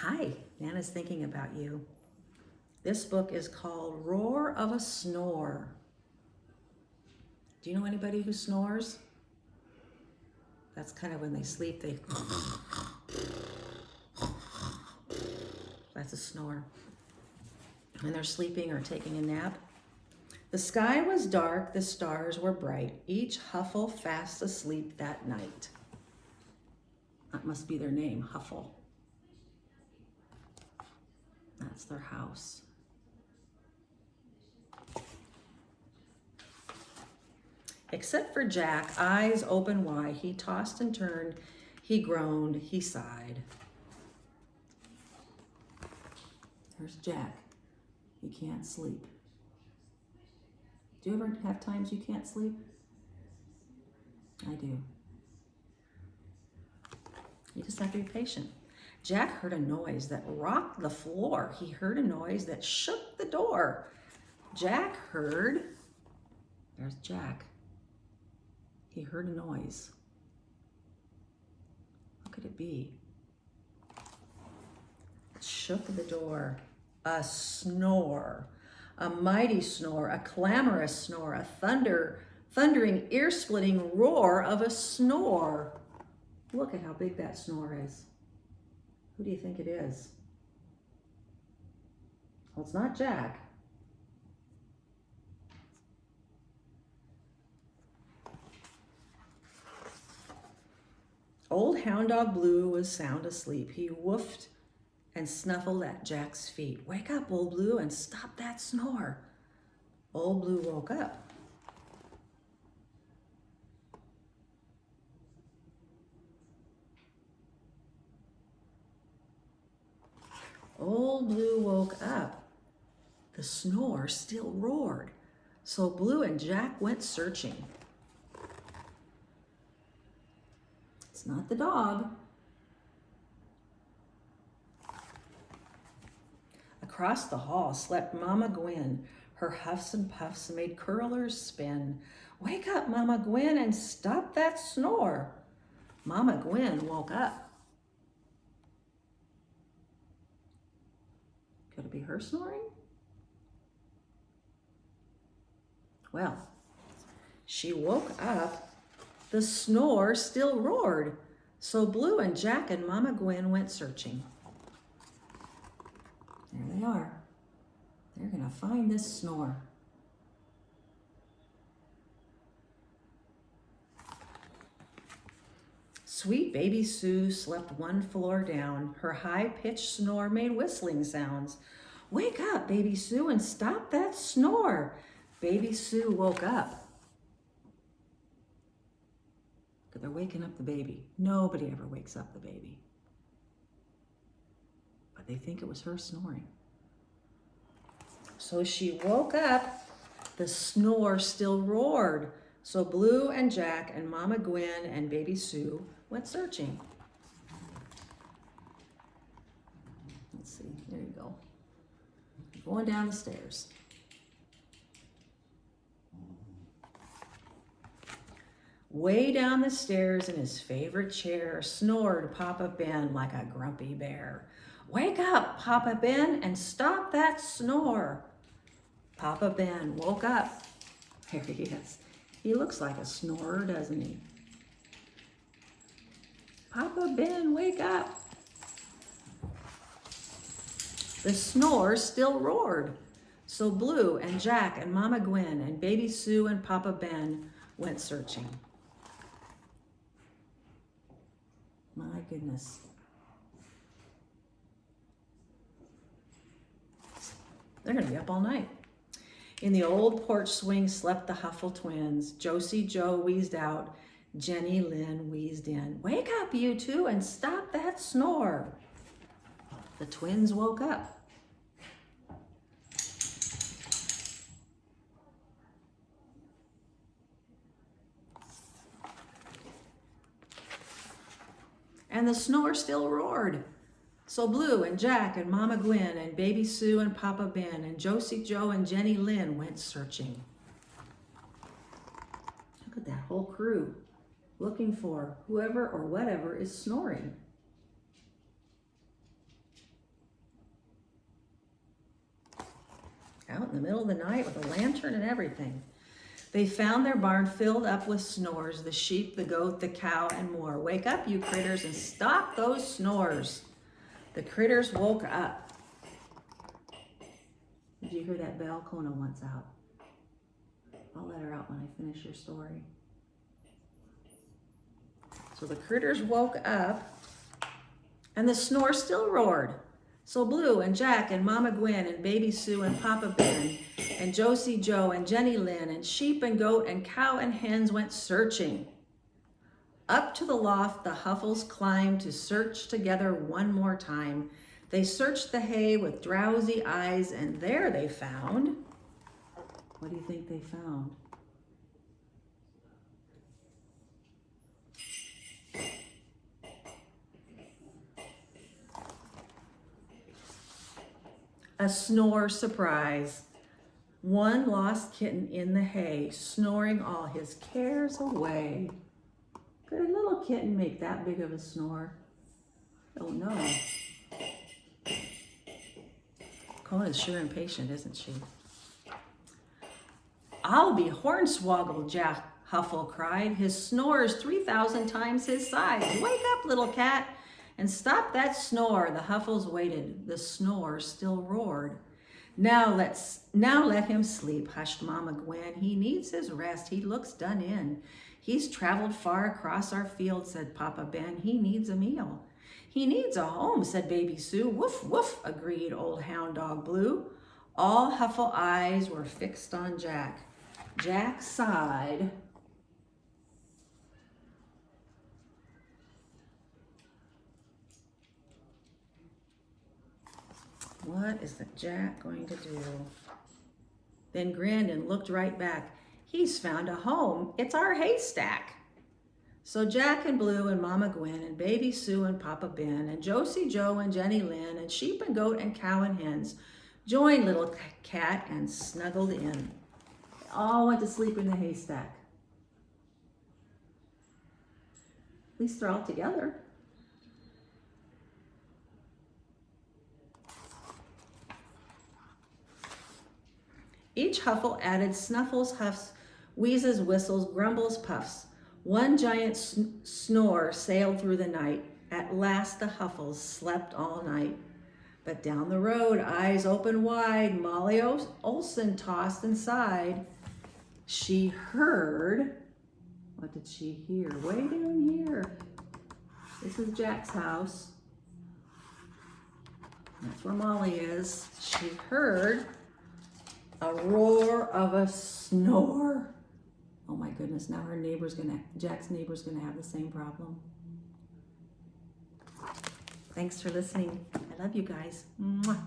Hi, Nana's thinking about you. This book is called Roar of a Snore. Do you know anybody who snores? That's kind of when they sleep, that's a snore. When they're sleeping or taking a nap. The sky was dark, the stars were bright, each Huffle fast asleep that night. That must be their name, Huffle. That's their house. Except for Jack, eyes open wide, he tossed and turned, he groaned, he sighed. There's Jack. He can't sleep. Do you ever have times you can't sleep? I do. You just have to be patient. Jack heard a noise that rocked the floor. He heard a noise that shook the door. Jack heard, there's Jack. He heard a noise. What could it be? It shook the door. A snore. A mighty snore, a clamorous snore, a thundering, ear-splitting roar of a snore. Look at how big that snore is. Who do you think it is? Well, it's not Jack. Old Hound Dog Blue was sound asleep. He woofed and snuffled at Jack's feet. Wake up, Old Blue, and stop that snore. Old Blue woke up. Old Blue woke up. The snore still roared. So Blue and Jack went searching. It's not the dog. Across the hall slept Mama Gwen. Her huffs and puffs made curlers spin. Wake up, Mama Gwen, and stop that snore. Mama Gwen woke up. Could it be her snoring? Well, she woke up. The snore still roared. So Blue and Jack and Mama Gwen went searching. There they are. They're gonna find this snore. Sweet baby Sue slept one floor down. Her high-pitched snore made whistling sounds. Wake up, baby Sue, and stop that snore. Baby Sue woke up. They're waking up the baby. Nobody ever wakes up the baby. But they think it was her snoring. So she woke up. The snore still roared. So Blue and Jack and Mama Gwen and baby Sue went searching. Let's see, there you go. Going down the stairs. Way down the stairs in his favorite chair snored Papa Ben like a grumpy bear. Wake up, Papa Ben, and stop that snore. Papa Ben woke up. There he is. He looks like a snorer, doesn't he? Papa Ben, wake up. The snore still roared. So Blue and Jack and Mama Gwen and baby Sue and Papa Ben went searching. My goodness. They're gonna be up all night. In the old porch swing slept the Huffle twins. Josie Joe wheezed out. Jenny Lynn wheezed in. Wake up, you two, and stop that snore. The twins woke up. And the snore still roared. So Blue and Jack and Mama Gwen and baby Sue and Papa Ben and Josie Joe and Jenny Lynn went searching. Look at that whole crew looking for whoever or whatever is snoring. out in the middle of the night with a lantern and everything. They found their barn filled up with snores, the sheep, the goat, the cow, and more. Wake up, you critters, and stop those snores. The critters woke up. Did you hear that bell? Kona wants out. I'll let her out when I finish your story. So the critters woke up, and the snore still roared. So Blue and Jack and Mama Gwen and Baby Sue and Papa Ben and Josie Joe and Jenny Lynn and sheep and goat and cow and hens went searching. Up to the loft the Huffles climbed to search together one more time. They searched the hay with drowsy eyes, and there they found... What do you think they found? A snore surprise. One lost kitten in the hay, snoring all his cares away. Could a little kitten make that big of a snore? Oh no. Kona's sure impatient, isn't she? I'll be hornswoggled, Jack Huffle cried. His snore's 3,000 times his size. Wake up, little cat, and stop that snore. The Huffles waited. The snore still roared. Now let him sleep, hushed Mama Gwen. He needs his rest. He looks done in. He's traveled far across our field, said Papa Ben. He needs a meal. He needs a home, said Baby Sue. Woof, woof, agreed old hound dog Blue. All Huffle eyes were fixed on Jack. Jack sighed. What is the Jack going to do? Then grinned and looked right back. He's found a home. It's our haystack. So Jack and Blue and Mama Gwen and Baby Sue and Papa Ben and Josie Joe and Jenny Lynn and sheep and goat and cow and hens joined little cat and snuggled in. They all went to sleep in the haystack. At least they're all together. Each Huffle added snuffles, huffs, wheezes, whistles, grumbles, puffs. One giant snore sailed through the night. At last the Huffles slept all night. But down the road, eyes open wide, Molly Olson tossed and sighed. She heard... What did she hear? Way down here. This is Jack's house. That's where Molly is. She heard a roar of a snore. Oh my goodness, now Jack's neighbor's gonna have the same problem. Thanks for listening. I love you guys. Mwah.